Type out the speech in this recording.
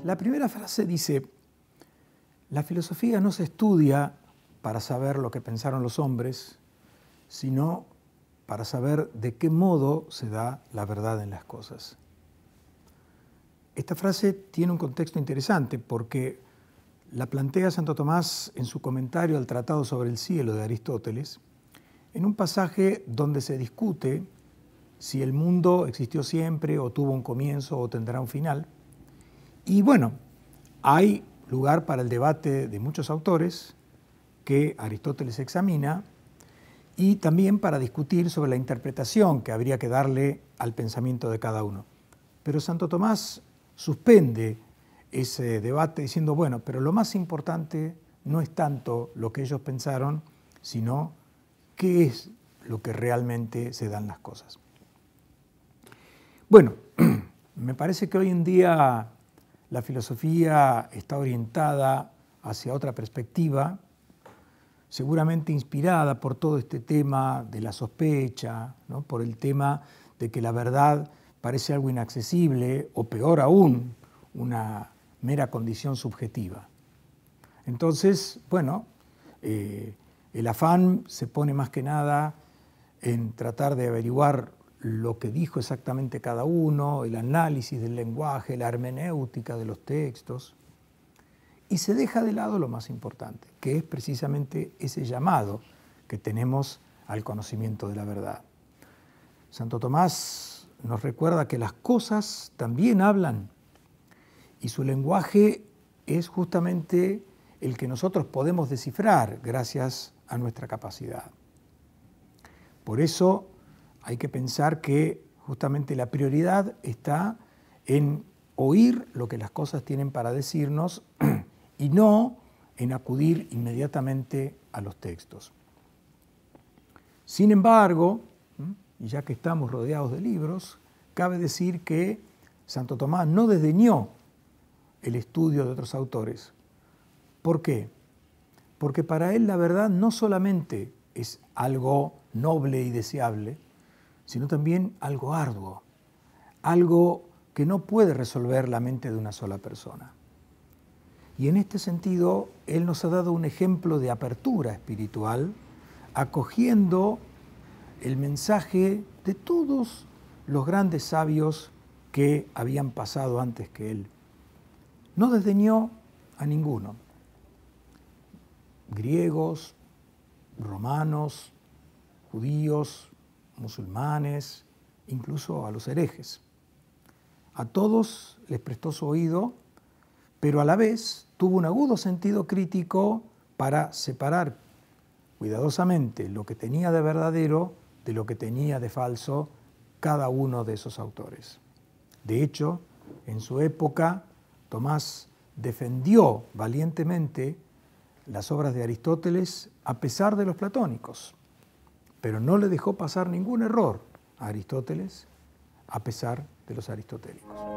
La primera frase dice: la filosofía no se estudia para saber lo que pensaron los hombres, sino para saber de qué modo se da la verdad en las cosas. Esta frase tiene un contexto interesante porque la plantea Santo Tomás en su comentario al Tratado sobre el Cielo de Aristóteles, en un pasaje donde se discute si el mundo existió siempre o tuvo un comienzo o tendrá un final. Y bueno, hay lugar para el debate de muchos autores que Aristóteles examina y también para discutir sobre la interpretación que habría que darle al pensamiento de cada uno. Pero Santo Tomás suspende ese debate diciendo, bueno, pero lo más importante no es tanto lo que ellos pensaron, sino qué es lo que realmente se dan las cosas. Bueno, me parece que hoy en día la filosofía está orientada hacia otra perspectiva, seguramente inspirada por todo este tema de la sospecha, ¿no? Por el tema de que la verdad parece algo inaccesible o peor aún, una mera condición subjetiva. Entonces, bueno, el afán se pone más que nada en tratar de averiguar lo que dijo exactamente cada uno, el análisis del lenguaje, la hermenéutica de los textos, y se deja de lado lo más importante, que es precisamente ese llamado que tenemos al conocimiento de la verdad. Santo Tomás nos recuerda que las cosas también hablan, y su lenguaje es justamente el que nosotros podemos descifrar gracias a nuestra capacidad. Por eso hay que pensar que justamente la prioridad está en oír lo que las cosas tienen para decirnos y no en acudir inmediatamente a los textos. Sin embargo, y ya que estamos rodeados de libros, cabe decir que Santo Tomás no desdeñó el estudio de otros autores. ¿Por qué? Porque para él la verdad no solamente es algo noble y deseable, sino también algo arduo, algo que no puede resolver la mente de una sola persona. Y en este sentido, él nos ha dado un ejemplo de apertura espiritual, acogiendo el mensaje de todos los grandes sabios que habían pasado antes que él. No desdeñó a ninguno. Griegos, romanos, judíos, musulmanes, incluso a los herejes. A todos les prestó su oído, pero a la vez tuvo un agudo sentido crítico para separar cuidadosamente lo que tenía de verdadero de lo que tenía de falso cada uno de esos autores. De hecho, en su época, Tomás defendió valientemente las obras de Aristóteles a pesar de los platónicos, pero no le dejó pasar ningún error a Aristóteles a pesar de los aristotélicos.